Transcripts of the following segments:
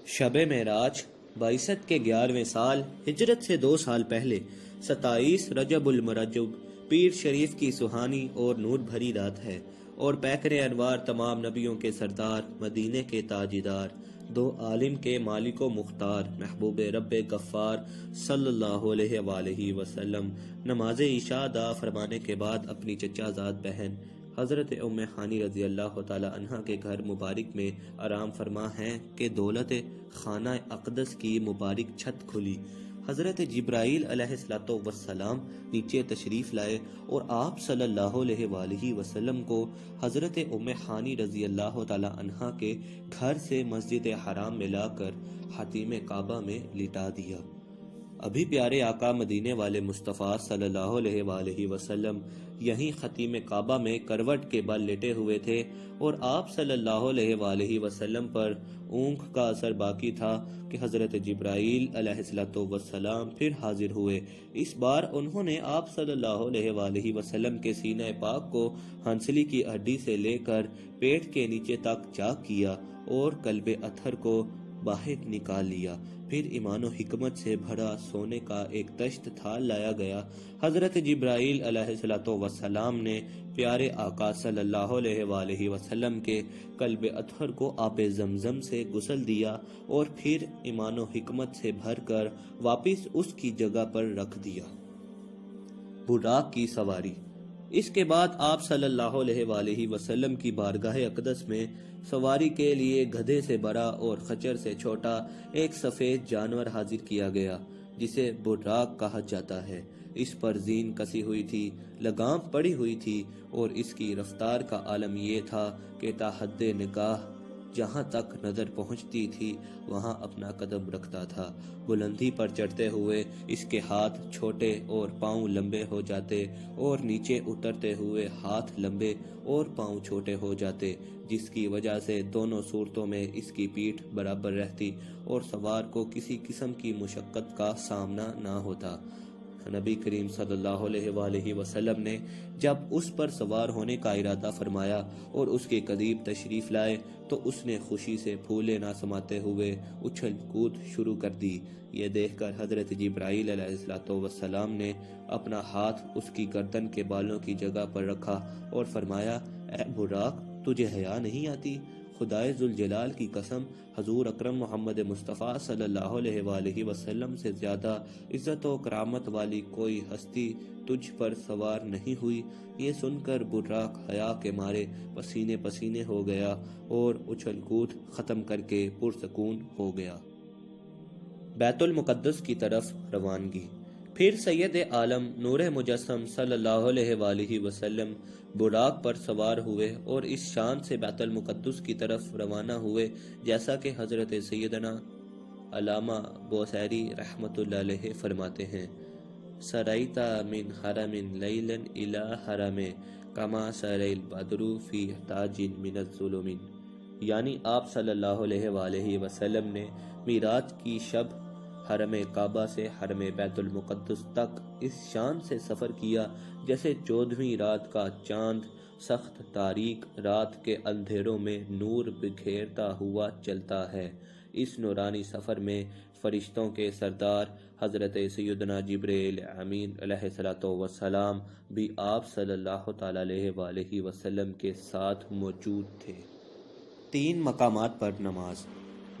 شب معراج بعثت کے 11ویں سال ہجرت سے 2 سال پہلے 27 رجب المرجب پیر شریف کی سہانی اور نور بھری رات ہے، اور پیکر انوار تمام نبیوں کے سردار، مدینے کے تاجدار، 2 عالم کے مالک و مختار، محبوب رب غفار صلی اللہ علیہ وآلہ وسلم نماز عشاء ادا فرمانے کے بعد اپنی چچا زاد بہن حضرت ام ہانی رضی اللہ تعالی عنہ کے گھر مبارک میں آرام فرما ہیں کہ دولت خانہ اقدس کی مبارک چھت کھلی۔ حضرت جبرائیل علیہ السلام نیچے تشریف لائے اور آپ صلی اللہ علیہ وآلہ وسلم کو حضرت ام ہانی رضی اللہ تعالی عنہ کے گھر سے مسجد حرام میں لا کر حتیم کعبہ میں لٹا دیا۔ ابھی پیارے آقا مدینے والے مصطفیٰ صلی اللہ علیہ وآلہ وسلم یہیں خطیم کعبہ میں کروٹ کے بل لیٹے ہوئے تھے، اور آپ صلی اللہ علیہ وآلہ وسلم پر اونگ کا اثر باقی تھا کہ حضرت جبرائیل علیہ السلام پھر حاضر ہوئے۔ اس بار انہوں نے آپ صلی اللہ علیہ وآلہ وسلم کے سینہ پاک کو ہنسلی کی ہڈی سے لے کر پیٹ کے نیچے تک چاک کیا اور قلب اطہر کو باہر نکال لیا۔ پھر ایمان و حکمت سے بھرا سونے کا ایک تشت تھال لایا گیا۔ حضرت جبرائیل علیہ السلام نے پیارے آقا صلی اللہ علیہ وآلہ وسلم کے قلب اطہر کو آب زمزم سے غسل دیا اور پھر ایمان و حکمت سے بھر کر واپس اس کی جگہ پر رکھ دیا۔ براق کی سواری۔ اس کے بعد آپ صلی اللہ علیہ وآلہ وسلم کی بارگاہ اقدس میں سواری کے لیے گدھے سے بڑا اور خچر سے چھوٹا ایک سفید جانور حاضر کیا گیا، جسے براق کہا جاتا ہے۔ اس پر زین کسی ہوئی تھی، لگام پڑی ہوئی تھی، اور اس کی رفتار کا عالم یہ تھا کہ تا حد نگاہ جہاں تک نظر پہنچتی تھی وہاں اپنا قدم رکھتا تھا۔ بلندی پر چڑھتے ہوئے اس کے ہاتھ چھوٹے اور پاؤں لمبے ہو جاتے، اور نیچے اترتے ہوئے ہاتھ لمبے اور پاؤں چھوٹے ہو جاتے، جس کی وجہ سے دونوں صورتوں میں اس کی پیٹھ برابر رہتی اور سوار کو کسی قسم کی مشقت کا سامنا نہ ہوتا۔ نبی کریم صلی اللہ علیہ وآلہ وسلم نے جب اس پر سوار ہونے کا ارادہ فرمایا اور اس کے قریب تشریف لائے تو اس نے خوشی سے پھولے نہ سماتے ہوئے اچھل کود شروع کر دی۔ یہ دیکھ کر حضرت جبرائیل علیہ السلام نے اپنا ہاتھ اس کی گردن کے بالوں کی جگہ پر رکھا اور فرمایا، اے براق، تجھے حیا نہیں آتی؟ خدائے ذوالجلال کی قسم، حضور اکرم محمد مصطفیٰ صلی اللہ علیہ وآلہ وسلم سے زیادہ عزت و کرامت والی کوئی ہستی تجھ پر سوار نہیں ہوئی۔ یہ سن کر براق حیا کے مارے پسینے پسینے ہو گیا اور اچھل کود ختم کر کے پرسکون ہو گیا۔ بیت المقدس کی طرف روانگی۔ پھر سید عالم نور مجسم صلی اللہ علیہ وآلہ وسلم براق پر سوار ہوئے اور اس شان سے بیت المقدس کی طرف روانہ ہوئے جیسا کہ حضرت سیدنا علامہ بوصیری رحمۃ اللہ علیہ فرماتے ہیں، سرائیتا من حرم لیلا الی حرم کما سری البدر فی تاج من الظلم، یعنی آپ صلی اللہ علیہ وآلہ وسلم نے معراج کی شب حرم کعبہ سے حرم بیت المقدس تک اس شان سے سفر کیا جیسے 14ویں رات کا چاند سخت تاریک رات کے اندھیروں میں نور بکھیرتا ہوا چلتا ہے۔ اس نورانی سفر میں فرشتوں کے سردار حضرت سیدنا جبرائیل امین علیہ السلام بھی آپ صلی اللہ تعالی علیہ وآلہ وسلم کے ساتھ موجود تھے۔ 3 مقامات پر نماز۔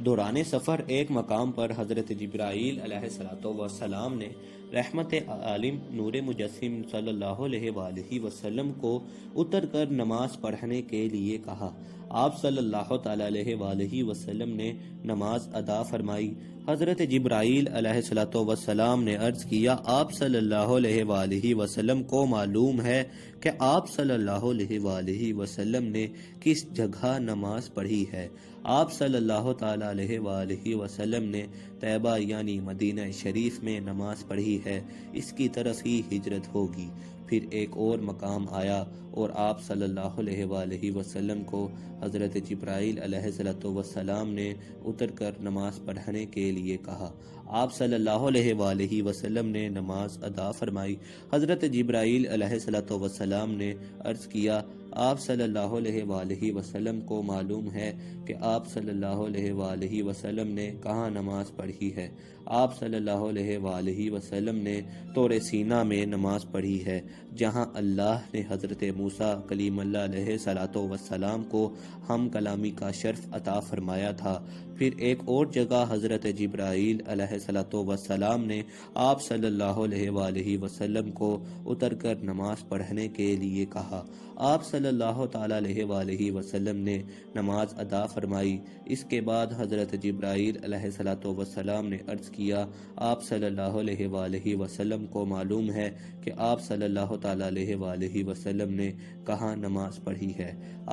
دوران سفر ایک مقام پر حضرت جبرائیل علیہ السلام نے رحمت عالم نور مجسم صلی اللہ علیہ وآلہ وسلم کو اتر کر نماز پڑھنے کے لیے کہا۔ آپ صلی اللہ تعالی علیہ وآلہ وسلم نے نماز ادا فرمائی۔ حضرت جبرائیل علیہ السلام نے عرض کیا، آپ صلی اللہ علیہ وآلہ وسلم کو معلوم ہے کہ آپ صلی اللہ علیہ وآلہ وسلم نے کس جگہ نماز پڑھی ہے؟ آپ صلی اللہ تعالی علیہ وآلہ وسلم نے طیبہ یعنی مدینہ شریف میں نماز پڑھی ہے، اس کی طرف ہی ہجرت ہوگی۔ پھر ایک اور مقام آیا اور آپ صلی اللہ علیہ وآلہ وسلم کو حضرت جبرائیل علیہ السلام نے اتر کر نماز پڑھنے کے لیے کہا۔ آپ صلی اللہ علیہ وآلہ وسلم نے نماز ادا فرمائی۔ حضرت جبرائیل علیہ السلام نے عرض کیا، آپ صلی اللہ علیہ وآلہ وسلم کو معلوم ہے کہ آپ صلی اللہ علیہ وآلہ وسلم نے کہاں نماز پڑھی ہے۔ آپ صلی اللہ علیہ وآلہ وسلم نے طور سینا میں نماز پڑھی ہے، جہاں اللہ نے حضرت موسیٰ کلیم اللہ علیہ السلام کو ہم کلامی کا شرف عطا فرمایا تھا۔ پھر ایک اور جگہ حضرت جبرائیل علیہ السلام نے آپ صلی اللہ علیہ وآلہ وسلم کو اتر کر نماز پڑھنے کے لیے کہا۔ آپ صلی اللہ تعالی علیہ وآلہ وسلم نے نماز ادا فرمائی۔ اس کے بعد حضرت جبرائیل علیہ السلام نے عرض کیا، آپ صلی اللہ علیہ وآلہ وسلم کو معلوم ہے کہ آپ صلی اللہ تعالی علیہ وآلہ وسلم نے کہاں نماز پڑھی ہے۔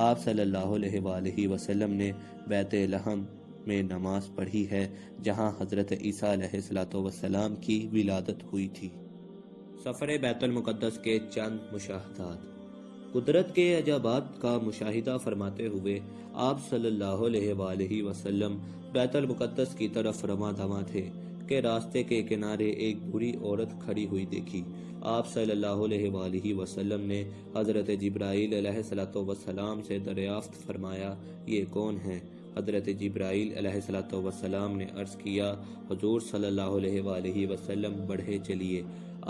آپ صلی اللہ علیہ وآلہ وسلم نے بیت لحم میں نماز پڑھی ہے، جہاں حضرت عیسیٰ علیہ السلام کی ولادت ہوئی تھی۔ سفر بیت المقدس کے چند مشاہدات۔ قدرت کے عجائبات کا مشاہدہ فرماتے ہوئے آپ صلی اللہ علیہ وآلہ وسلم بیت المقدس کی طرف رواں دواں تھے کہ راستے کے کنارے ایک بوڑھی عورت کھڑی ہوئی دیکھی۔ آپ صلی اللہ علیہ وآلہ وسلم نے حضرت جبرائیل علیہ السلام سے دریافت فرمایا، یہ کون ہے؟ حضرت جبرائیل علیہ السلام نے عرض کیا، حضور صلی اللہ علیہ وآلہ وسلم بڑھے چلیے۔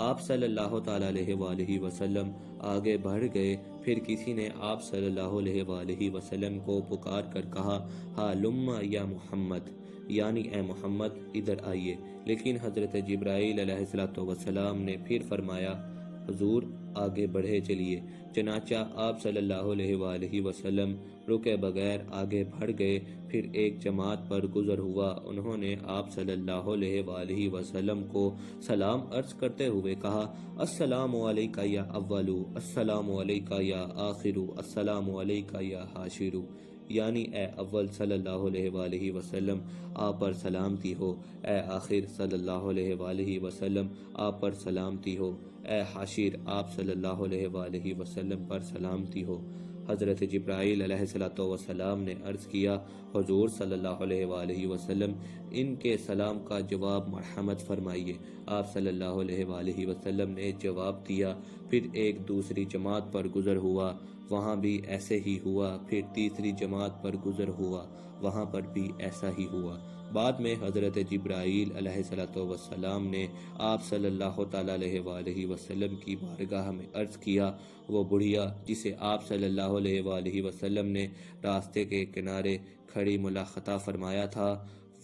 آپ صلی اللہ تعالی علیہ وآلہ وسلم آگے بڑھ گئے۔ پھر کسی نے آپ صلی اللہ علیہ وآلہ وسلم کو پکار کر کہا، ہالم یا محمد، یعنی اے محمد ادھر آئیے۔ لیکن حضرت جبرائیل علیہ السلام نے پھر فرمایا، حضور آگے بڑھے چلیے۔ چنانچہ آپ صلی اللہ علیہ وآلہ وسلم رکے بغیر آگے بڑھ گئے۔ پھر ایک جماعت پر گزر ہوا، انہوں نے آپ صلی اللہ علیہ وآلہ وسلم کو سلام عرض کرتے ہوئے کہا، السلام علیکہ یا اولو، السلام علیکہ یا آخرو، السلام علیکہ یا حاشرو، یعنی اے اول صلی اللہ علیہ وآلہ وسلم آپ پر سلامتی ہو، اے آخر صلی اللہ علیہ وآلہ وسلم آپ پر سلامتی ہو، اے حاشر آپ صلی اللہ علیہ وآلہ وسلم پر سلامتی ہو۔ حضرت جبرائیل علیہ السلام نے عرض کیا، حضور صلی اللہ علیہ وآلہ وسلم ان کے سلام کا جواب مرحمت فرمائیے۔ آپ صلی اللہ علیہ وآلہ وسلم نے جواب دیا۔ پھر ایک دوسری جماعت پر گزر ہوا، وہاں بھی ایسے ہی ہوا۔ پھر تیسری جماعت پر گزر ہوا، وہاں پر بھی ایسا ہی ہوا۔ بعد میں حضرت جبرائیل علیہ السلام نے آپ صلی اللہ تعالی علیہ وآلہ وسلم کی بارگاہ میں عرض کیا، وہ بڑھیا جسے آپ صلی اللہ علیہ وآلہ وسلم نے راستے کے کنارے کھڑی ملاقاتہ فرمایا تھا،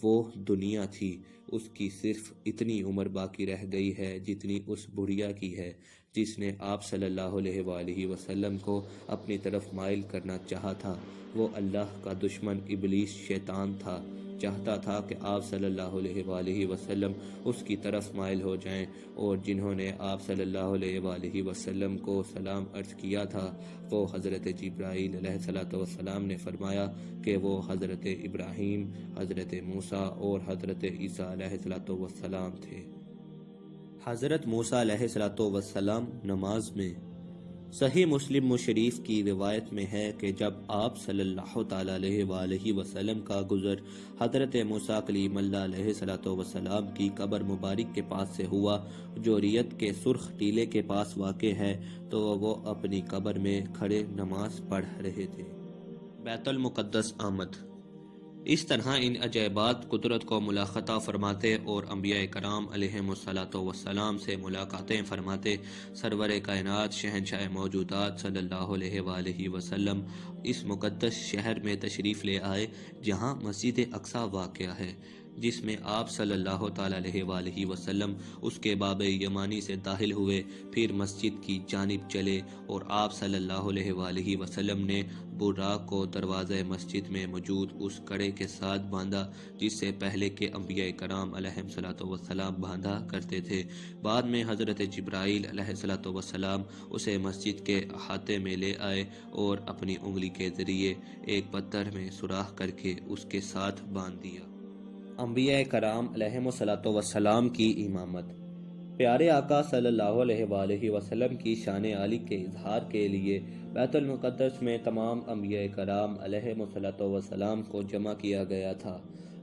وہ دنیا تھی، اس کی صرف اتنی عمر باقی رہ گئی ہے جتنی اس بڑھیا کی ہے جس نے آپ صلی اللہ علیہ وآلہ وسلم کو اپنی طرف مائل کرنا چاہا تھا۔ وہ اللہ کا دشمن ابلیس شیطان تھا، چاہتا تھا کہ آپ صلی اللہ علیہ وآلہ وسلم اس کی طرف مائل ہو جائیں، اور جنہوں نے آپ صلی اللہ علیہ وآلہ وسلم کو سلام عرض کیا تھا وہ حضرت جبرائیل علیہ السلام نے فرمایا کہ وہ حضرت ابراہیم، حضرت موسیٰ اور حضرت عیسیٰ علیہ السلام تھے۔ حضرت موسیٰ علیہ السلام نماز میں۔ صحیح مسلم شریف کی روایت میں ہے کہ جب آپ صلی اللہ تعالی علیہ وآلہ وسلم کا گزر حضرت موسیٰ کلیم اللہ علیہ السلام کی قبر مبارک کے پاس سے ہوا، جو ریت کے سرخ ٹیلے کے پاس واقع ہے، تو وہ اپنی قبر میں کھڑے نماز پڑھ رہے تھے۔ بیت المقدس آمد۔ اس طرح ان عجائبات قدرت کو ملاقاتہ فرماتے اور انبیاء کرام علیہم السلام سے ملاقاتیں فرماتے سرور کائنات شہنشاہ موجودات صلی اللہ علیہ وآلہ وسلم اس مقدس شہر میں تشریف لے آئے جہاں مسجد اقصی واقع ہے، جس میں آپ صلی اللہ تعالی علیہ وآلہ وسلم اس کے باب یمانی سے داخل ہوئے، پھر مسجد کی جانب چلے اور آپ صلی اللہ علیہ وآلہ وسلم نے براق کو دروازہ مسجد میں موجود اس کڑے کے ساتھ باندھا جس سے پہلے کے انبیاء کرام علیہم السلام باندھا کرتے تھے۔ بعد میں حضرت جبرائیل علیہ السلام اسے مسجد کے احاطے میں لے آئے اور اپنی انگلی کے ذریعے ایک پتھر میں سوراخ کر کے اس کے ساتھ باندھ دیا۔ انبیاء کرام علیہم السلام کی امامت۔ پیارے آقا صلی اللہ علیہ وآلہ وسلم کی شان عالی کے اظہار کے لیے بیت المقدس میں تمام انبیاء کرام علیہم السلام کو جمع کیا گیا تھا۔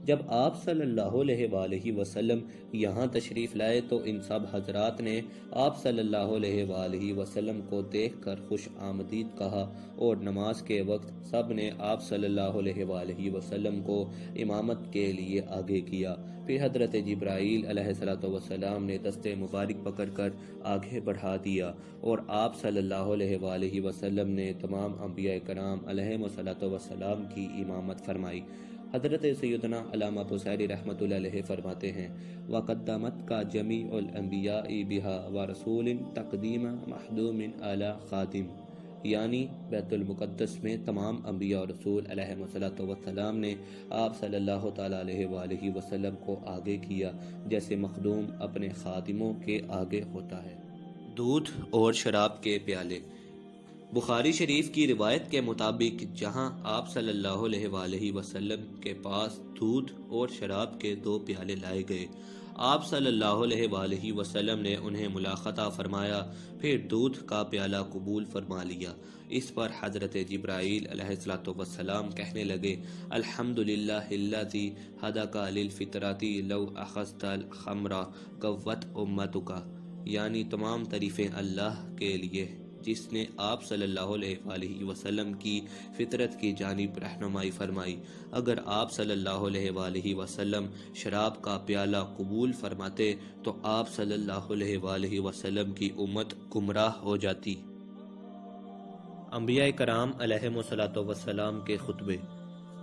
جب آپ صلی اللہ علیہ وآلہ وسلم یہاں تشریف لائے تو ان سب حضرات نے آپ صلی اللہ علیہ وآلہ وسلم کو دیکھ کر خوش آمدید کہا، اور نماز کے وقت سب نے آپ صلی اللہ علیہ وآلہ وسلم کو امامت کے لیے آگے کیا۔ پھر حضرت جبرائیل علیہ السلام نے دست مبارک پکڑ کر آگے بڑھا دیا، اور آپ صلی اللہ علیہ وآلہ وسلم نے تمام انبیاء کرام علیہم السلام کی امامت فرمائی۔ حضرت سیدنا علامہ بصیری رحمۃ اللہ علیہ فرماتے ہیں، وَقَدَّمَتْ کا جمیع الانبیاء بها ورسول تقدیم محدوم علی خادم، یعنی بیت المقدس میں تمام انبیاء اور رسول علیہ السلام نے آپ صلی اللہ تعالیٰ علیہ وآلہ وسلم کو آگے کیا، جیسے مخدوم اپنے خادموں کے آگے ہوتا ہے۔ دودھ اور شراب کے پیالے۔ بخاری شریف کی روایت کے مطابق جہاں آپ صلی اللہ علیہ وآلہ وسلم کے پاس دودھ اور شراب کے 2 پیالے لائے گئے، آپ صلی اللہ علیہ وآلہ وسلم نے انہیں ملاقطہ فرمایا، پھر دودھ کا پیالہ قبول فرما لیا۔ اس پر حضرت جبرائیل علیہ السلام کہنے لگے، الحمدللہ الذی ہداک للفطرۃ لو اخذت الخمر قوت امتک، یعنی تمام تعریفیں اللہ کے لیے جس نے آپ صلی اللہ علیہ وآلہ وسلم کی فطرت کی جانب رہنمائی فرمائی۔ اگر آپ صلی اللہ علیہ وآلہ وسلم شراب کا پیالہ قبول فرماتے تو آپ صلی اللہ علیہ وآلہ وسلم کی امت گمراہ ہو جاتی۔ انبیاء کرام علیہم السلام کے خطبے۔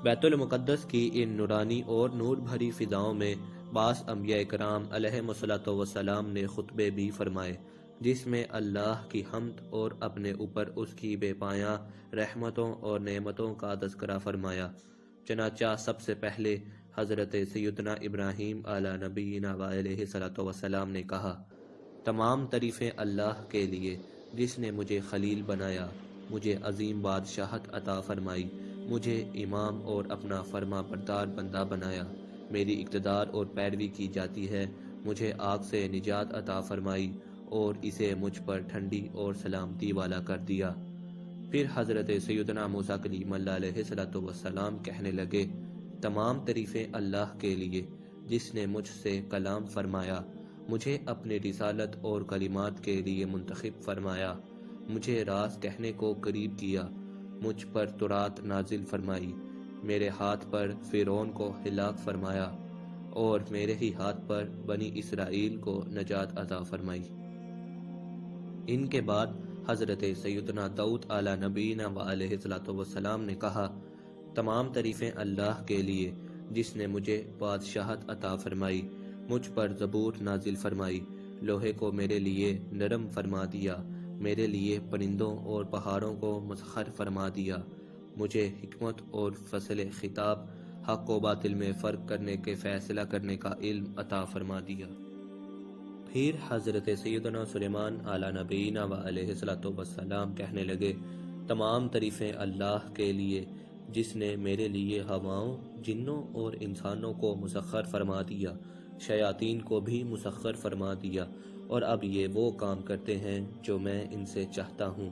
بیت المقدس کی ان نورانی اور نور بھری فضاؤں میں بعض انبیاء کرام علیہم السلام نے خطبے بھی فرمائے، جس میں اللہ کی حمد اور اپنے اوپر اس کی بے پایاں رحمتوں اور نعمتوں کا تذکرہ فرمایا۔ چنانچہ سب سے پہلے حضرت سیدنا ابراہیم علیہ نبینا وعلیہ السلام نے کہا، تمام تعریفیں اللہ کے لیے جس نے مجھے خلیل بنایا، مجھے عظیم بادشاہت عطا فرمائی، مجھے امام اور اپنا فرما بردار بندہ بنایا، میری اقتدار اور پیروی کی جاتی ہے، مجھے آگ سے نجات عطا فرمائی اور اسے مجھ پر ٹھنڈی اور سلامتی والا کر دیا۔ پھر حضرت سیدنا موسیٰ کلیم اللہ علیہ السلام کہنے لگے، تمام تعریفیں اللہ کے لیے جس نے مجھ سے کلام فرمایا، مجھے اپنی رسالت اور کلمات کے لیے منتخب فرمایا، مجھے راز کہنے کو قریب کیا، مجھ پر تورات نازل فرمائی، میرے ہاتھ پر فرعون کو ہلاک فرمایا اور میرے ہی ہاتھ پر بنی اسرائیل کو نجات عطا فرمائی۔ ان کے بعد حضرت سیدنا داؤد علیہ نبینا وعلیہ السلام نے کہا، تمام تعریفیں اللہ کے لیے جس نے مجھے بادشاہت عطا فرمائی، مجھ پر زبور نازل فرمائی، لوہے کو میرے لیے نرم فرما دیا، میرے لیے پرندوں اور پہاڑوں کو مسخر فرما دیا، مجھے حکمت اور فصل خطاب، حق و باطل میں فرق کرنے کے فیصلہ کرنے کا علم عطا فرما دیا۔ پھر حضرت سیدنا سلیمان علیہ نبینا وعلیہ السلام کہنے لگے، تمام تعریفیں اللہ کے لیے جس نے میرے لیے ہواؤں، جنوں اور انسانوں کو مسخر فرما دیا، شیاطین کو بھی مسخر فرما دیا، اور اب یہ وہ کام کرتے ہیں جو میں ان سے چاہتا ہوں۔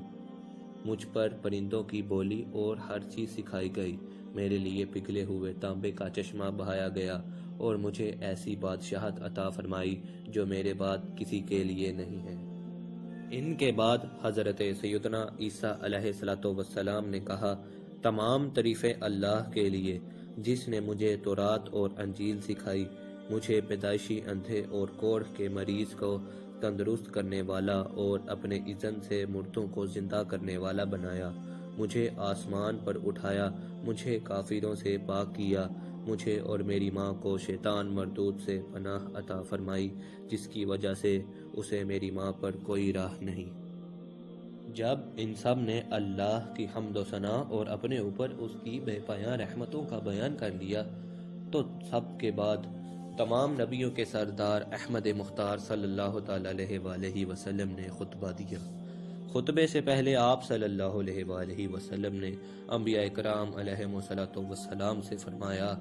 مجھ پر پرندوں کی بولی اور ہر چیز سکھائی گئی، میرے لیے پگھلے ہوئے تانبے کا چشمہ بہایا گیا، اور مجھے ایسی بادشاہت عطا فرمائی جو میرے بعد کسی کے لیے نہیں ہے۔ ان کے بعد حضرت سیدنا عیسیٰ علیہ السلام نے کہا، تمام تعریفیں اللہ کے لیے جس نے مجھے تورات اور انجیل سکھائی، مجھے پیدائشی اندھے اور کوڑھ کے مریض کو تندرست کرنے والا اور اپنے اذن سے مردوں کو زندہ کرنے والا بنایا، مجھے آسمان پر اٹھایا، مجھے کافروں سے پاک کیا، مجھے اور میری ماں کو شیطان مردود سے پناہ عطا فرمائی، جس کی وجہ سے اسے میری ماں پر کوئی راہ نہیں۔ جب ان سب نے اللہ کی حمد و ثنا اور اپنے اوپر اس کی بے پایاں رحمتوں کا بیان کر لیا تو سب کے بعد تمام نبیوں کے سردار احمد مختار صلی اللہ تعالی علیہ وآلہ وسلم نے خطبہ دیا۔ خطبے سے پہلے آپ صلی اللہ علیہ وآلہ وسلم نے انبیاء کرام علیہم السلام سے فرمایا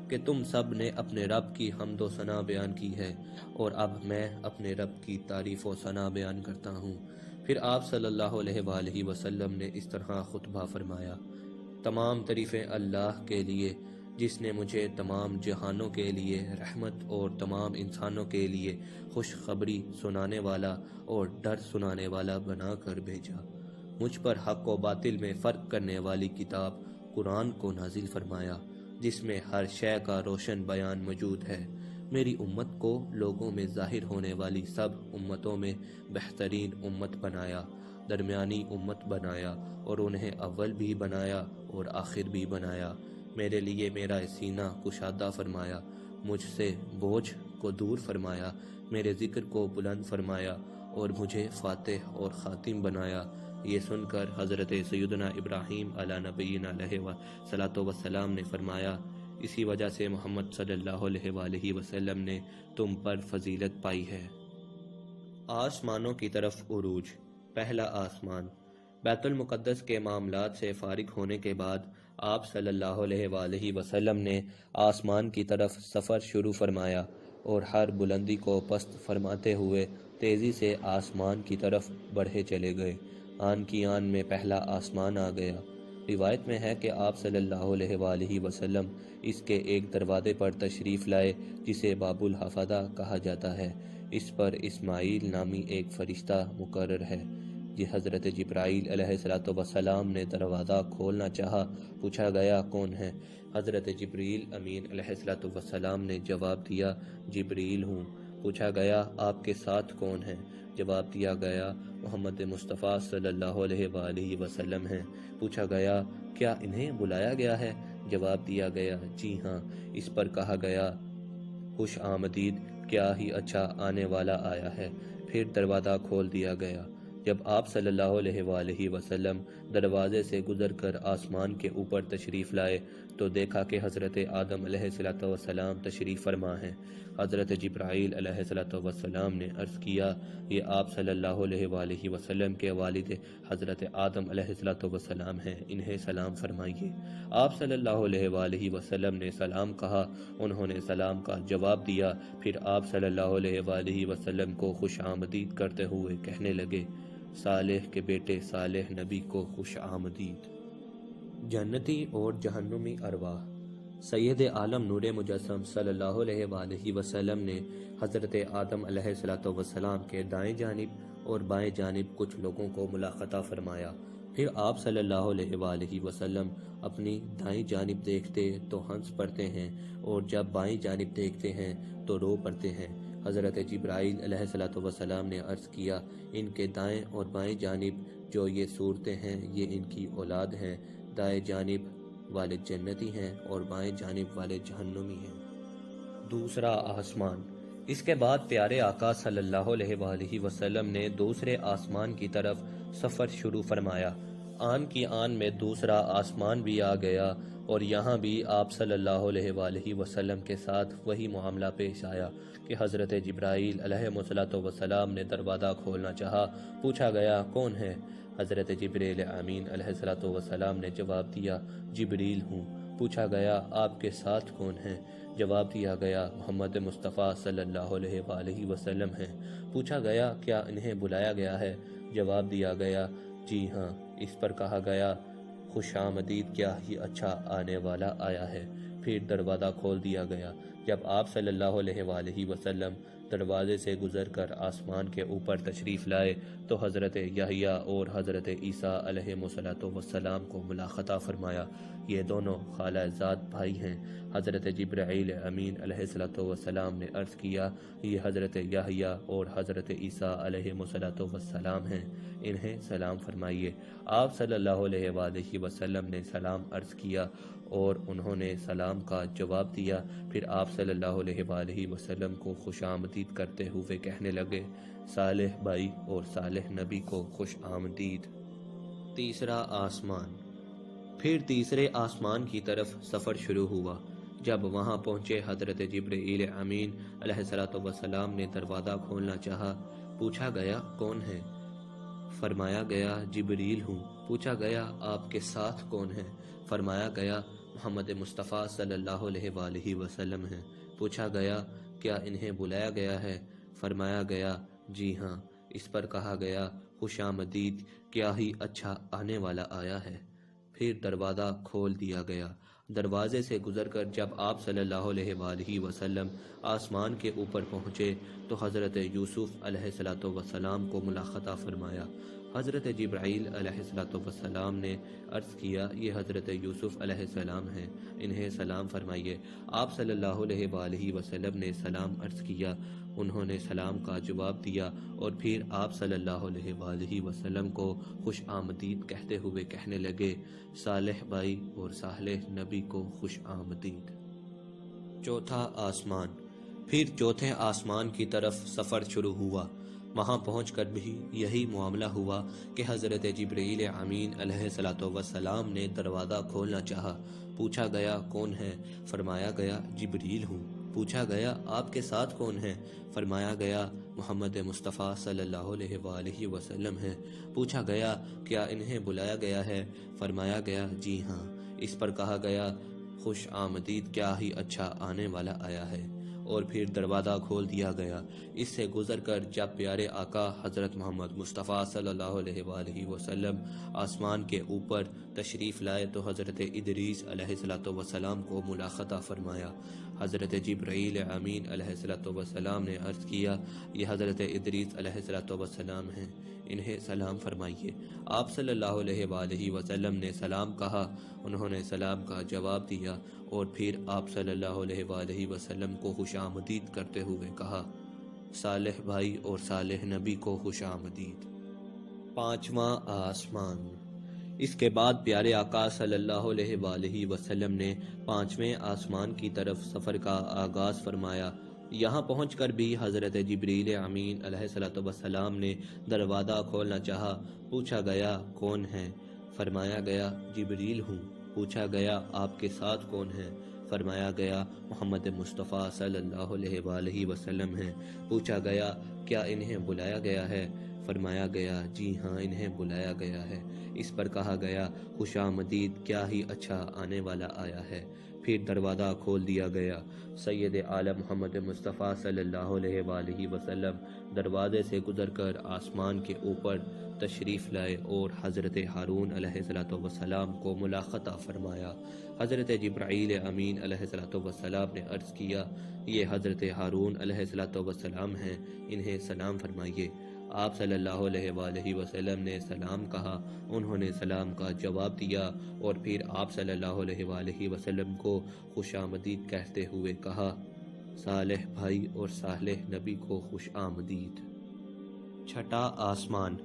کہ تم سب نے اپنے رب کی حمد و ثنا بیان کی ہے، اور اب میں اپنے رب کی تعریف و ثنا بیان کرتا ہوں۔ پھر آپ صلی اللہ علیہ وآلہ وسلم نے اس طرح خطبہ فرمایا، تمام تعریفیں اللہ کے لیے جس نے مجھے تمام جہانوں کے لیے رحمت اور تمام انسانوں کے لیے خوشخبری سنانے والا اور ڈر سنانے والا بنا کر بھیجا۔ مجھ پر حق و باطل میں فرق کرنے والی کتاب قرآن کو نازل فرمایا، جس میں ہر شے کا روشن بیان موجود ہے۔ میری امت کو لوگوں میں ظاہر ہونے والی سب امتوں میں بہترین امت بنایا، درمیانی امت بنایا، اور انہیں اول بھی بنایا اور آخر بھی بنایا۔ میرے لیے میرا سینہ کشادہ فرمایا، مجھ سے بوجھ کو دور فرمایا، میرے ذکر کو بلند فرمایا اور مجھے فاتح اور خاتم بنایا۔ یہ سن کر حضرت سیدنا ابراہیم علیہ نبینا علیہ صلاۃ وسلام نے فرمایا، اسی وجہ سے محمد صلی اللہ علیہ وآلہ وسلم نے تم پر فضیلت پائی ہے۔ آسمانوں کی طرف عروج۔ پہلا آسمان۔ بیت المقدس کے معاملات سے فارغ ہونے کے بعد آپ صلی اللہ علیہ وآلہ وسلم نے آسمان کی طرف سفر شروع فرمایا اور ہر بلندی کو پست فرماتے ہوئے تیزی سے آسمان کی طرف بڑھے چلے گئے۔ آن کی آن میں پہلا آسمان آ گیا۔ روایت میں ہے کہ آپ صلی اللہ علیہ وآلہ وسلم اس کے ایک دروازے پر تشریف لائے جسے باب الحفظہ کہا جاتا ہے۔ اس پر اسماعیل نامی ایک فرشتہ مقرر ہے۔ حضرت جبرائیل علیہ السلام نے دروازہ کھولنا چاہا، پوچھا گیا کون ہے؟ حضرت جبرائیل امین علیہ السلام نے جواب دیا، جبرائیل ہوں۔ پوچھا گیا آپ کے ساتھ کون ہیں؟ جواب دیا گیا محمد مصطفیٰ صلی اللہ علیہ وآلہ وسلم ہیں۔ پوچھا گیا کیا انہیں بلایا گیا ہے؟ جواب دیا گیا جی ہاں۔ اس پر کہا گیا خوش آمدید، کیا ہی اچھا آنے والا آیا ہے۔ پھر دروازہ کھول دیا گیا۔ جب آپ صلی اللہ علیہ وآلہ وسلم دروازے سے گزر کر آسمان کے اوپر تشریف لائے تو دیکھا کہ حضرت آدم علیہ السلام تشریف فرما ہیں۔ حضرت جبرائیل علیہ السلام نے عرض کیا، یہ آپ صلی اللہ علیہ وآلہ وسلم کے والد حضرت آدم علیہ السلام ہیں، انہیں سلام فرمائیے۔ آپ صلی اللہ علیہ وآلہ وسلم نے سلام کہا، انہوں نے سلام کا جواب دیا۔ پھر آپ صلی اللہ علیہ وآلہ وسلم کو خوش آمدید کرتے ہوئے کہنے لگے، صالح کے بیٹے صالح نبی کو خوش آمدید۔ جنتی اور جہنمی ارواح۔ سید عالم نور مجسم صلی اللہ علیہ وآلہ وسلم نے حضرت آدم علیہ السلام کے دائیں جانب اور بائیں جانب کچھ لوگوں کو ملاقاتہ فرمایا۔ پھر آپ صلی اللہ علیہ وآلہ وسلم اپنی دائیں جانب دیکھتے تو ہنس پڑتے ہیں اور جب بائیں جانب دیکھتے ہیں تو رو پڑتے ہیں۔ حضرت جبرائیل علیہ السلام نے عرض کیا، ان کے دائیں اور بائیں جانب جو یہ صورتیں ہیں یہ ان کی اولاد ہیں، دائیں جانب والے جنتی ہیں اور بائیں جانب والے جہنمی ہیں۔ دوسرا آسمان۔ اس کے بعد پیارے آقا صلی اللہ علیہ وآلہ وسلم نے دوسرے آسمان کی طرف سفر شروع فرمایا۔ آن کی آن میں دوسرا آسمان بھی آ گیا اور یہاں بھی آپ صلی اللہ علیہ وآلہ وسلم کے ساتھ وہی معاملہ پیش آیا کہ حضرت جبرائیل علیہ السلام نے دروازہ کھولنا چاہا، پوچھا گیا کون ہے؟ حضرت جبرائیل امین علیہ السلام نے جواب دیا، جبریل ہوں۔ پوچھا گیا آپ کے ساتھ کون ہیں؟ جواب دیا گیا محمد مصطفیٰ صلی اللہ علیہ وآلہ وسلم ہیں۔ پوچھا گیا کیا انہیں بلایا گیا ہے؟ جواب دیا گیا جی ہاں۔ اس پر کہا گیا خوش آمدید، کیا ہی اچھا آنے والا آیا ہے۔ پھر دروازہ کھول دیا گیا۔ جب آپ صلی اللہ علیہ وآلہ وسلم دروازے سے گزر کر آسمان کے اوپر تشریف لائے تو حضرت یحییٰ اور حضرت عیسیٰ علیہ السلام کو ملاقاتہ فرمایا۔ یہ دونوں خالہ زاد بھائی ہیں۔ حضرت جبرائیل امین علیہ السلام نے عرض کیا، یہ حضرت یحییٰ اور حضرت عیسیٰ علیہ السلام ہیں، انہیں سلام فرمائیے۔ آپ صلی اللہ علیہ وآلہ وسلم نے سلام عرض کیا اور انہوں نے سلام کا جواب دیا۔ پھر آپ صلی اللہ علیہ وآلہ وسلم کو خوش آمدید کرتے ہوئے کہنے لگے، صالح بھائی اور صالح نبی کو خوش آمدید۔ تیسرا آسمان۔ پھر تیسرے آسمان کی طرف سفر شروع ہوا۔ جب وہاں پہنچے حضرت جبرائیل امین علیہ السلام نے دروازہ کھولنا چاہا، پوچھا گیا کون ہے؟ فرمایا گیا جبریل ہوں۔ پوچھا گیا آپ کے ساتھ کون ہیں؟ فرمایا گیا محمد مصطفیٰ صلی اللہ علیہ وآلہ وسلم ہیں۔ پوچھا گیا کیا انہیں بلایا گیا ہے؟ فرمایا گیا جی ہاں۔ اس پر کہا گیا خوش آمدید، کیا ہی اچھا آنے والا آیا ہے۔ پھر دروازہ کھول دیا گیا۔ دروازے سے گزر کر جب آپ صلی اللہ علیہ وآلہ وسلم آسمان کے اوپر پہنچے تو حضرت یوسف علیہ السلام کو ملاقاتہ فرمایا۔ حضرت جبرائیل علیہ السلام نے عرض کیا، یہ حضرت یوسف علیہ السلام ہیں، انہیں سلام فرمائیے۔ آپ صلی اللہ علیہ وآلہ وسلم نے سلام عرض کیا، انہوں نے سلام کا جواب دیا اور پھر آپ صلی اللہ علیہ وآلہ وسلم کو خوش آمدید کہتے ہوئے کہنے لگے، صالح بھائی اور صالح نبی کو خوش آمدید۔ چوتھا آسمان۔ پھر چوتھے آسمان کی طرف سفر شروع ہوا۔ وہاں پہنچ کر بھی یہی معاملہ ہوا کہ حضرت جبرائیل امین علیہ السلام نے دروازہ کھولنا چاہا۔ پوچھا گیا کون ہے؟ فرمایا گیا جبریل ہوں۔ پوچھا گیا آپ کے ساتھ کون ہے؟ فرمایا گیا محمد مصطفیٰ صلی اللہ علیہ وآلہ وسلم ہے۔ پوچھا گیا کیا انہیں بلایا گیا ہے؟ فرمایا گیا جی ہاں۔ اس پر کہا گیا خوش آمدید، کیا ہی اچھا آنے والا آیا ہے، اور پھر دروازہ کھول دیا گیا۔ اس سے گزر کر جب پیارے آقا حضرت محمد مصطفیٰ صلی اللہ علیہ وآلہ وسلم آسمان کے اوپر تشریف لائے تو حضرت ادریس علیہ السلام کو ملاقاتہ فرمایا۔ حضرت جبرائیل امین علیہ السلام نے عرض کیا، یہ حضرت ادریس علیہ السلام ہیں، انہیں سلام فرمائیے۔ آپ صلی اللہ علیہ وآلہ وسلم نے سلام کہا، انہوں نے سلام کا جواب دیا اور پھر آپ صلی اللہ علیہ وآلہ وسلم کو خوش آمدید کرتے ہوئے کہا، صالح بھائی اور صالح نبی کو خوش آمدید۔ پانچواں آسمان۔ اس کے بعد پیارے آقا صلی اللہ علیہ وآلہ وسلم نے پانچویں آسمان کی طرف سفر کا آغاز فرمایا۔ یہاں پہنچ کر بھی حضرت جبریل امین علیہ السلام نے دروازہ کھولنا چاہا۔ پوچھا گیا کون ہے؟ فرمایا گیا جبریل ہوں۔ پوچھا گیا آپ کے ساتھ کون ہے؟ فرمایا گیا محمد مصطفیٰ صلی اللہ علیہ وآلہ وسلم ہیں۔ پوچھا گیا کیا انہیں بلایا گیا ہے؟ فرمایا گیا جی ہاں، انہیں بلایا گیا ہے۔ اس پر کہا گیا خوش آمدید، کیا ہی اچھا آنے والا آیا ہے۔ پھر دروازہ کھول دیا گیا۔ سید عالم محمد مصطفیٰ صلی اللہ علیہ وآلہ وسلم دروازے سے گزر کر آسمان کے اوپر تشریف لائے اور حضرت ہارون علیہ السلام کو ملاقاتہ فرمایا۔ حضرت جبرائیل امین علیہ السلام نے عرض کیا، یہ حضرت ہارون علیہ السلام ہیں، انہیں سلام فرمائیے۔ آپ صلی اللہ علیہ وآلہ وسلم نے سلام کہا، انہوں نے سلام کا جواب دیا اور پھر آپ صلی اللہ علیہ وآلہ وسلم کو خوش آمدید کہتے ہوئے کہا، صالح بھائی اور صالح نبی کو خوش آمدید۔ چھٹا آسمان۔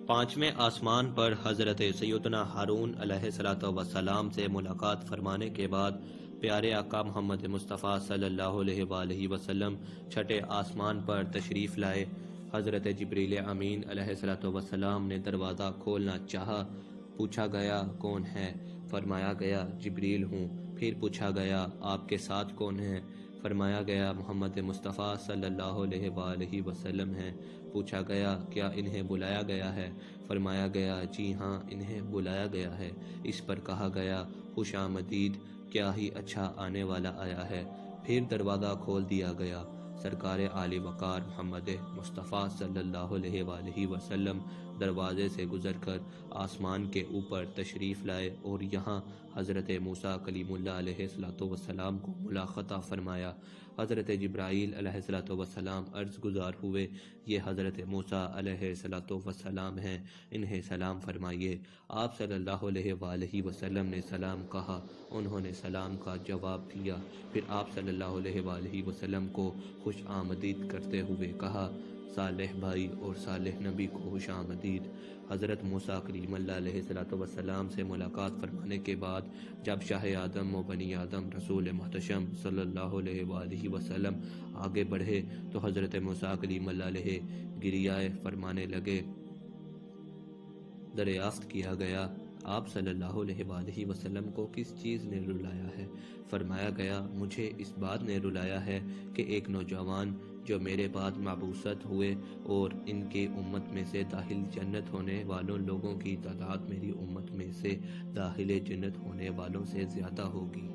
پانچویں آسمان پر حضرت سیدنا ہارون علیہ السلام سے ملاقات فرمانے کے بعد پیارے آقا محمد مصطفیٰ صلی اللہ علیہ وآلہ وسلم چھٹے آسمان پر تشریف لائے۔ حضرت جبریل امین علیہ السلام نے دروازہ کھولنا چاہا۔ پوچھا گیا کون ہے؟ فرمایا گیا جبریل ہوں۔ پھر پوچھا گیا آپ کے ساتھ کون ہے؟ فرمایا گیا محمد مصطفیٰ صلی اللہ علیہ وآلہ وسلم ہیں۔ پوچھا گیا کیا انہیں بلایا گیا ہے؟ فرمایا گیا جی ہاں، انہیں بلایا گیا ہے۔ اس پر کہا گیا خوش آمدید، کیا ہی اچھا آنے والا آیا ہے۔ پھر دروازہ کھول دیا گیا۔ سرکار عالی وقار محمد مصطفیٰ صلی اللہ علیہ وآلہ وسلم دروازے سے گزر کر آسمان کے اوپر تشریف لائے اور یہاں حضرت موسیٰ کلیم اللہ علیہ السلام کو ملاقاتہ فرمایا۔ حضرت جبرائیل علیہ السلام عرض گزار ہوئے، یہ حضرت موسیٰ علیہ السلام ہیں، انہیں سلام فرمائیے۔ آپ صلی اللہ علیہ وآلہ وسلم نے سلام کہا، انہوں نے سلام کا جواب دیا۔ پھر آپ صلی اللہ علیہ وآلہ وسلم کو خوش آمدید کرتے ہوئے کہا، صالح بھائی اور صالح نبی کو خوش آمدید۔ حضرت موسیٰ کلیم اللہ علیہ السلام سے ملاقات فرمانے کے بعد جب شاہ آدم و بنی آدم رسول محتشم صلی اللہ علیہ وآلہ وسلم آگے بڑھے تو حضرت موسیٰ کلیم اللہ علیہ گریہ فرمانے لگے۔ دریافت کیا گیا آپ صلی اللہ علیہ وآلہ وسلم کو کس چیز نے رلایا ہے؟ فرمایا گیا مجھے اس بات نے رلایا ہے کہ ایک نوجوان جو میرے بعد مبعوث ہوئے اور ان کی امت میں سے داخل جنت ہونے والوں لوگوں کی تعداد میری امت میں سے داخل جنت ہونے والوں سے زیادہ ہوگی۔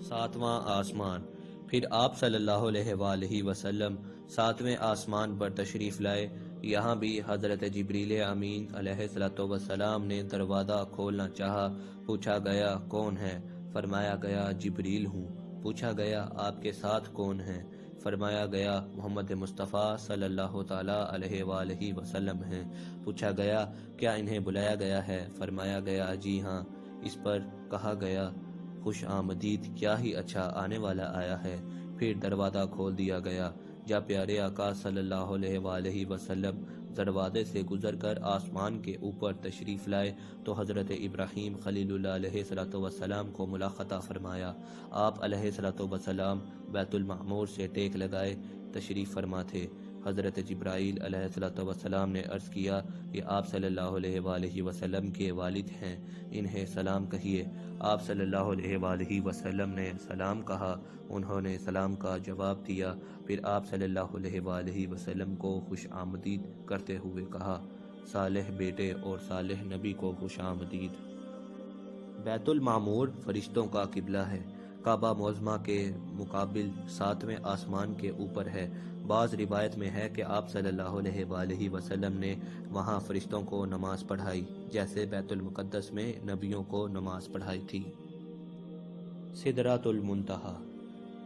ساتواں آسمان۔ پھر آپ صلی اللہ علیہ وآلہ وسلم ساتویں آسمان پر تشریف لائے۔ یہاں بھی حضرت جبریل امین علیہ السلام نے دروازہ کھولنا چاہا۔ پوچھا گیا کون ہے؟ فرمایا گیا جبریل ہوں۔ پوچھا گیا آپ کے ساتھ کون ہیں؟ فرمایا گیا محمد مصطفیٰ صلی اللہ تعالیٰ علیہ وآلہ وسلم ہیں۔ پوچھا گیا کیا انہیں بلایا گیا ہے؟ فرمایا گیا جی ہاں۔ اس پر کہا گیا خوش آمدید، کیا ہی اچھا آنے والا آیا ہے۔ پھر دروازہ کھول دیا گیا۔ جب پیارے آقا صلی اللہ علیہ وآلہ وسلم دروازے سے گزر کر آسمان کے اوپر تشریف لائے تو حضرت ابراہیم خلیل اللہ علیہ السلام کو ملاقاتہ فرمایا۔ آپ علیہ السلام بیت المعمور سے ٹیک لگائے تشریف فرما تھے۔ حضرت جبرائیل علیہ السلام نے عرض کیا کہ آپ صلی اللہ علیہ وآلہ وسلم کے والد ہیں، انہیں سلام کہیے۔ آپ صلی اللہ علیہ وآلہ وسلم نے سلام کہا، انہوں نے سلام کا جواب دیا۔ پھر آپ صلی اللہ علیہ وآلہ وسلم کو خوش آمدید کرتے ہوئے کہا، صالح بیٹے اور صالح نبی کو خوش آمدید۔ بیت المعمور فرشتوں کا قبلہ ہے۔ کعبہ معظمہ کے مقابل 7ویں آسمان کے اوپر ہے۔ بعض روایت میں ہے کہ آپ صلی اللہ علیہ وآلہ وسلم نے وہاں فرشتوں کو نماز پڑھائی، جیسے بیت المقدس میں نبیوں کو نماز پڑھائی تھی۔ سدرۃ المنتہا،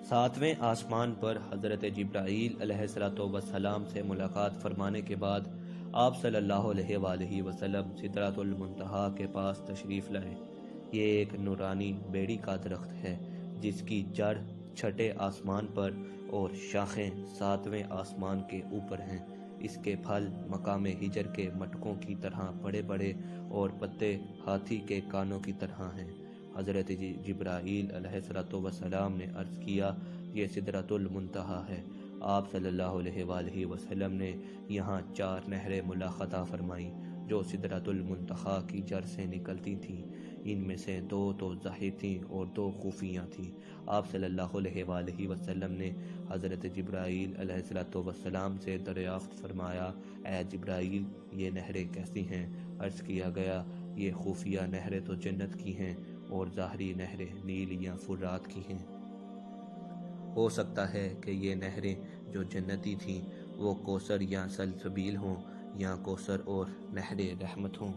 7ویں آسمان پر حضرت جبرائیل علیہ السلام سے ملاقات فرمانے کے بعد آپ صلی اللہ علیہ وآلہ وسلم سدرۃ المنتہا کے پاس تشریف لائے۔ یہ ایک نورانی بیڑی کا درخت ہے جس کی جڑ 6 آسمان پر اور شاخیں 7ویں آسمان کے اوپر ہیں۔ اس کے پھل مقام ہجر کے مٹکوں کی طرح بڑے بڑے اور پتے ہاتھی کے کانوں کی طرح ہیں۔ حضرت جبرائیل علیہ السلام نے عرض کیا یہ سدرۃ المنتہا ہے۔ آپ صلی اللہ علیہ وآلہ وسلم نے یہاں 4 نہریں ملاقاتہ فرمائیں جو سدرۃ المنتہا کی جڑ سے نکلتی تھیں۔ ان میں سے 2 تو ظاہر تھیں اور 2 خفیہ تھیں۔ آپ صلی اللہ علیہ وآلہ وسلم نے حضرت جبرائیل علیہ السلام سے دریافت فرمایا، اے جبرائیل یہ نہریں کیسی ہیں؟ عرض کیا گیا یہ خفیہ نہریں تو جنت کی ہیں اور ظاہری نہریں نیل یا فرات کی ہیں۔ ہو سکتا ہے کہ یہ نہریں جو جنتی تھیں وہ کوثر یا سلسبیل ہوں یا کوثر اور نہر رحمت ہوں۔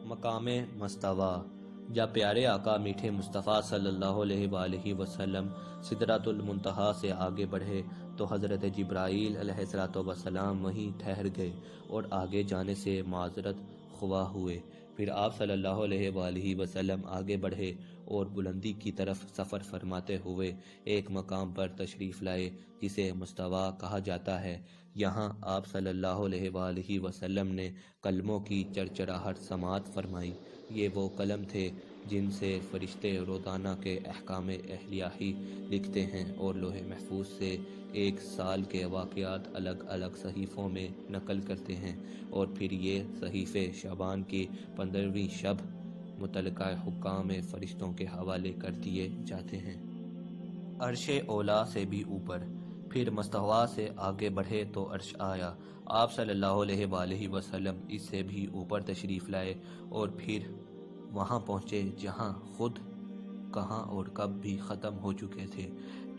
مقام مستوی، جب پیارے آقا میٹھے مصطفیٰ صلی اللہ علیہ وآلہ وسلم سدرۃ المنتہا سے آگے بڑھے تو حضرت جبرائیل علیہ السلام وہیں ٹھہر گئے اور آگے جانے سے معذرت خواہ ہوئے۔ پھر آپ صلی اللہ علیہ وآلہ وسلم آگے بڑھے اور بلندی کی طرف سفر فرماتے ہوئے ایک مقام پر تشریف لائے جسے مستوی کہا جاتا ہے۔ یہاں آپ صلی اللہ علیہ وآلہ وسلم نے قلموں کی چرچراہٹ سماعت فرمائی۔ یہ وہ قلم تھے جن سے فرشتے روزانہ کے احکام الہی لکھتے ہیں اور لوح محفوظ سے 1 سال کے واقعات الگ الگ صحیفوں میں نقل کرتے ہیں، اور پھر یہ صحیفے شعبان کی 15ویں شب متعلقہ حکام فرشتوں کے حوالے کر دیے جاتے ہیں۔ عرش اولا سے بھی اوپر، پھر مستوی سے آگے بڑھے تو عرش آیا۔ آپ صلی اللہ علیہ وآلہ وسلم اس سے بھی اوپر تشریف لائے اور پھر وہاں پہنچے جہاں خود کہاں اور کب بھی ختم ہو چکے تھے،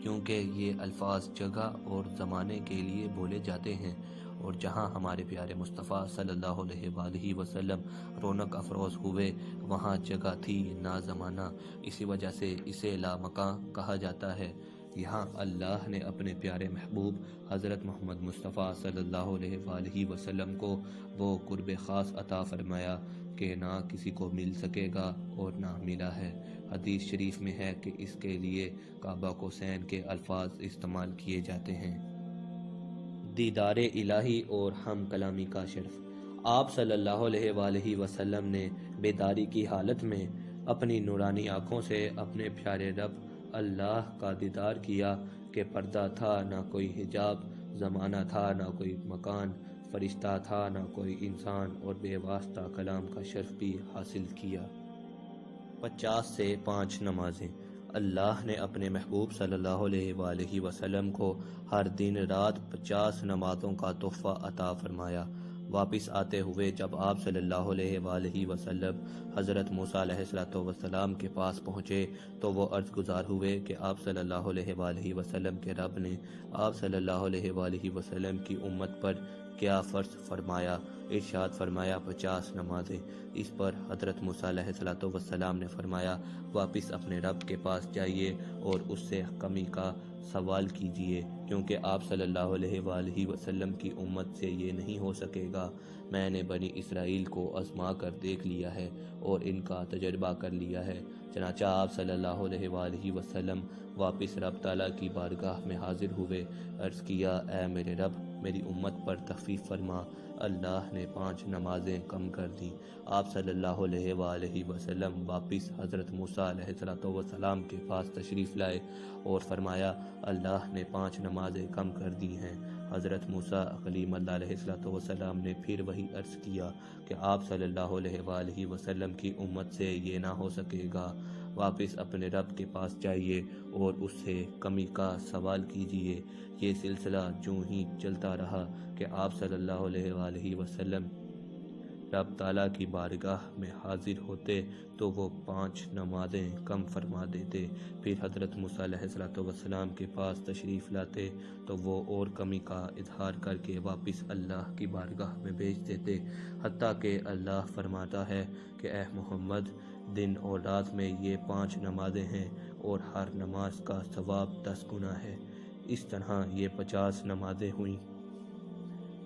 کیونکہ یہ الفاظ جگہ اور زمانے کے لیے بولے جاتے ہیں، اور جہاں ہمارے پیارے مصطفیٰ صلی اللہ علیہ وآلہ وسلم رونق افروز ہوئے وہاں جگہ تھی نہ زمانہ، اسی وجہ سے اسے لامکاں کہا جاتا ہے۔ یہاں اللہ نے اپنے پیارے محبوب حضرت محمد مصطفیٰ صلی اللہ علیہ وآلہ وسلم کو وہ قرب خاص عطا فرمایا کہ نہ کسی کو مل سکے گا اور نہ ملا ہے۔ حدیث شریف میں ہے کہ اس کے لیے کعبہ قوسین کے الفاظ استعمال کیے جاتے ہیں۔ دیدار الہی اور ہم کلامی کا شرف، آپ صلی اللہ علیہ وآلہ وسلم نے بیداری کی حالت میں اپنی نورانی آنکھوں سے اپنے پیارے رب اللہ کا دیدار کیا کہ پردہ تھا نہ کوئی حجاب، زمانہ تھا نہ کوئی مکان، فرشتہ تھا نہ کوئی انسان، اور بے واسطہ کلام کا شرف بھی حاصل کیا۔ 50 سے 5 نمازیں، اللہ نے اپنے محبوب صلی اللہ علیہ وآلہ وسلم کو ہر دن رات 50 نمازوں کا تحفہ عطا فرمایا۔ واپس آتے ہوئے جب آپ صلی اللہ علیہ وآلہ وسلم حضرت موسیٰ علیہ السلام کے پاس پہنچے تو وہ عرض گزار ہوئے کہ آپ صلی اللہ علیہ وآلہ وسلم کے رب نے آپ صلی اللہ علیہ وآلہ وسلم کی امت پر کیا فرض فرمایا؟ ارشاد فرمایا 50 نمازیں۔ اس پر حضرت موسیٰ علیہ السلام نے فرمایا واپس اپنے رب کے پاس جائیے اور اس سے کمی کا سوال کیجیے، کیونکہ آپ صلی اللہ علیہ وآلہ وسلم کی امت سے یہ نہیں ہو سکے گا۔ میں نے بنی اسرائیل کو آزما کر دیکھ لیا ہے اور ان کا تجربہ کر لیا ہے۔ چنانچہ آپ صلی اللہ علیہ وآلہ وسلم واپس رب تعالیٰ کی بارگاہ میں حاضر ہوئے۔ عرض کیا اے میرے رب، میری امت پر تخفیف فرما۔ اللہ نے 5 نمازیں کم کر دیں۔ آپ صلی اللہ علیہ وآلہ وسلم واپس حضرت موسیٰ علیہ السلام کے پاس تشریف لائے اور فرمایا اللہ نے 5 نمازیں کم کر دی ہیں۔ حضرت موسیٰ کلیم اللہ علیہ السلام نے پھر وہی عرض کیا کہ آپ صلی اللہ علیہ وآلہ وسلم کی امت سے یہ نہ ہو سکے گا۔ واپس اپنے رب کے پاس جائیے اور اس سے کمی کا سوال کیجیے۔ یہ سلسلہ یوں ہی چلتا رہا کہ آپ صلی اللہ علیہ وآلہ وسلم رب تعالیٰ کی بارگاہ میں حاضر ہوتے تو وہ 5 نمازیں کم فرما دیتے، پھر حضرت موسیٰ علیہ السلام کے پاس تشریف لاتے تو وہ اور کمی کا اظہار کر کے واپس اللہ کی بارگاہ میں بھیج دیتے، حتیٰ کہ اللہ فرماتا ہے کہ اے محمد، دن اور رات میں یہ 5 نمازیں ہیں اور ہر نماز کا ثواب 10 گنا ہے۔ اس طرح یہ 50 نمازیں ہوئیں۔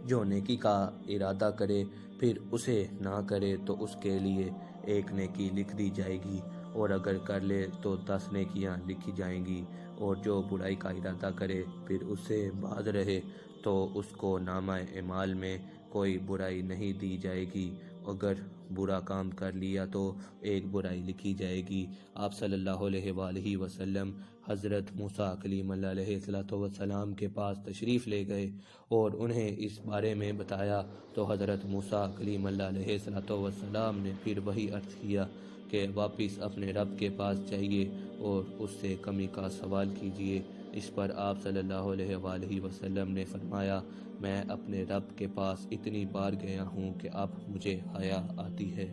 جو نیکی کا ارادہ کرے پھر اسے نہ کرے تو اس کے لیے 1 نیکی لکھ دی جائے گی، اور اگر کر لے تو 10 نیکیاں لکھی جائیں گی، اور جو برائی کا ارادہ کرے پھر اس سے باز رہے تو اس کو نامہ اعمال میں کوئی برائی نہیں دی جائے گی۔ اگر برا کام کر لیا تو 1 برائی لکھی جائے گی۔ آپ صلی اللہ علیہ وآلہ وسلم حضرت موسیٰ کلیم اللہ علیہ السلام کے پاس تشریف لے گئے اور انہیں اس بارے میں بتایا تو حضرت موسیٰ کلیم اللہ علیہ السلام نے پھر وہی عرض کیا کہ واپس اپنے رب کے پاس جائیے اور اس سے کمی کا سوال کیجیے۔ اس پر آپ صلی اللہ علیہ وآلہ وسلم نے فرمایا میں اپنے رب کے پاس اتنی بار گیا ہوں کہ اب مجھے حیا آتی ہے۔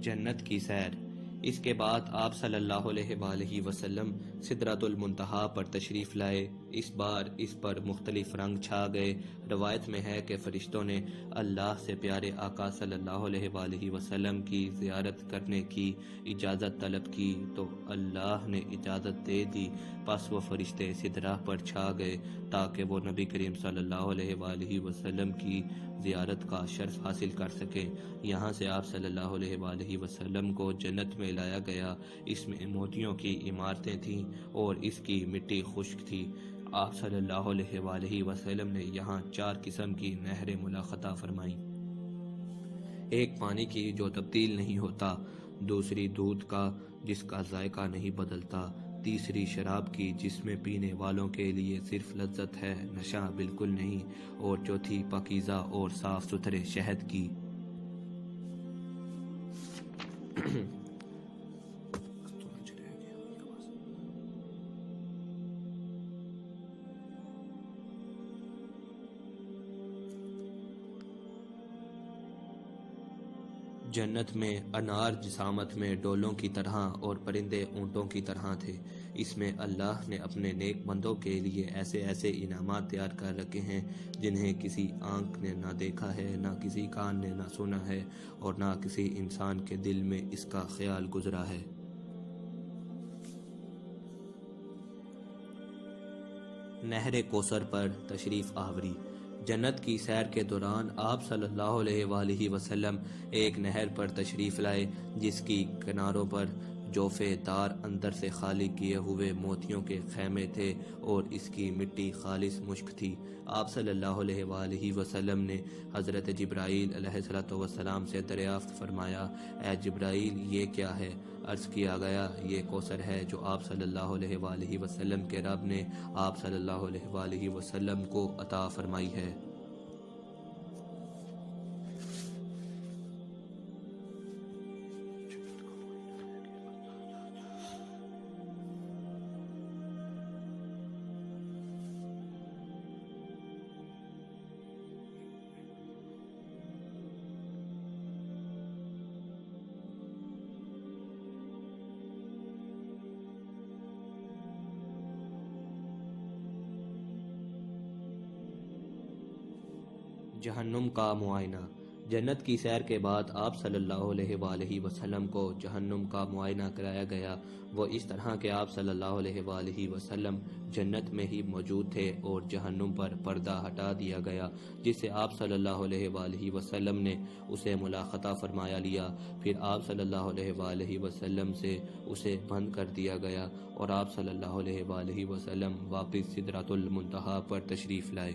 جنت کی سیر۔ اس کے بعد آپ صلی اللہ علیہ وآلہ وسلم سدرۃ المنتہا پر تشریف لائے۔ اس بار اس پر مختلف رنگ چھا گئے۔ روایت میں ہے کہ فرشتوں نے اللہ سے پیارے آقا صلی اللہ علیہ وآلہ وسلم کی زیارت کرنے کی اجازت طلب کی تو اللہ نے اجازت دے دی، پس وہ فرشتے سدرہ پر چھا گئے تاکہ وہ نبی کریم صلی اللہ علیہ وآلہ وسلم کی زیارت کا شرف حاصل کر سکیں۔ یہاں سے آپ صلی اللہ علیہ وآلہ وسلم کو جنت میں لایا گیا۔ اس میں موتیوں کی عمارتیں تھیں اور اس کی مٹی خشک تھی۔ آپ صلی اللہ علیہ وآلہ وسلم نے یہاں 4 قسم کی نہریں ملاقطہ فرمائیں۔ ایک پانی کی جو تبدیل نہیں ہوتا، دوسری دودھ کا جس کا ذائقہ نہیں بدلتا، تیسری شراب کی جس میں پینے والوں کے لیے صرف لذت ہے، نشہ بالکل نہیں، اور چوتھی پاکیزہ اور صاف ستھرے شہد کی۔ جنت میں انار جسامت میں ڈولوں کی طرح اور پرندے اونٹوں کی طرح تھے۔ اس میں اللہ نے اپنے نیک بندوں کے لیے ایسے ایسے انعامات تیار کر رکھے ہیں جنہیں کسی آنکھ نے نہ دیکھا ہے، نہ کسی کان نے نہ سنا ہے، اور نہ کسی انسان کے دل میں اس کا خیال گزرا ہے۔ نہر کوثر پر تشریف آوری۔ جنت کی سیر کے دوران آپ صلی اللہ علیہ وآلہ وسلم ایک نہر پر تشریف لائے جس کی کناروں پر جوفے دار اندر سے خالی کیے ہوئے موتیوں کے خیمے تھے اور اس کی مٹی خالص مشک تھی۔ آپ صلی اللہ علیہ وآلہ وسلم نے حضرت جبرائیل علیہ السلام سے دریافت فرمایا اے جبرائیل یہ کیا ہے؟ عرض کیا گیا یہ کوثر ہے جو آپ صلی اللہ علیہ وآلہ وسلم کے رب نے آپ صلی اللہ علیہ وآلہ وسلم کو عطا فرمائی ہے۔ جہنم کا معائنہ۔ جنت کی سیر کے بعد آپ صلی اللہ علیہ وآلہ وسلم کو جہنم کا معائنہ کرایا گیا۔ وہ اس طرح کہ آپ صلی اللہ علیہ وآلہ وسلم جنت میں ہی موجود تھے اور جہنم پر پردہ ہٹا دیا گیا، جس سے آپ صلی اللہ علیہ وآلہ وسلم نے اسے ملاقطہ فرمایا لیا۔ پھر آپ صلی اللہ علیہ وآلہ وسلم سے اسے بند کر دیا گیا اور آپ صلی اللہ علیہ وآلہ وسلم واپس سدرۃ المنتہا پر تشریف لائے۔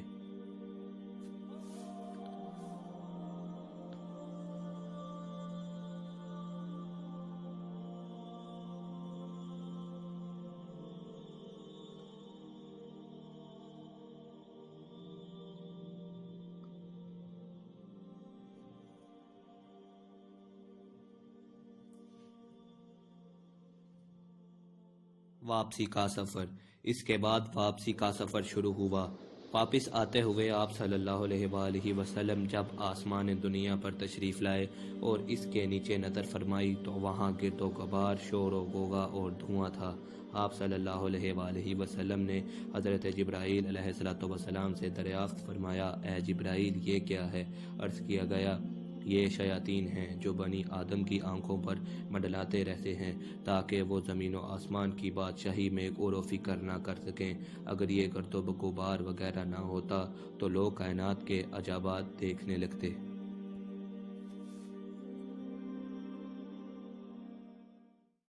واپسی کا سفر۔ اس کے بعد واپسی کا سفر شروع ہوا۔ واپس آتے ہوئے آپ صلی اللہ علیہ وآلہ وسلم جب آسمان دنیا پر تشریف لائے اور اس کے نیچے نظر فرمائی تو وہاں گرد و غبار، شور و غوغا اور دھواں تھا۔ آپ صلی اللہ علیہ وآلہ وسلم نے حضرت جبرائیل علیہ السلام سے دریافت فرمایا، اے جبرائیل، یہ کیا ہے؟ عرض کیا گیا، یہ شیاطین ہیں جو بنی آدم کی آنکھوں پر منڈلاتے رہتے ہیں تاکہ وہ زمین و آسمان کی بادشاہی میں غور و فکر نہ کر سکیں۔ اگر یہ گرد و غبار وغیرہ نہ ہوتا تو لوگ کائنات کے عجائبات دیکھنے لگتے۔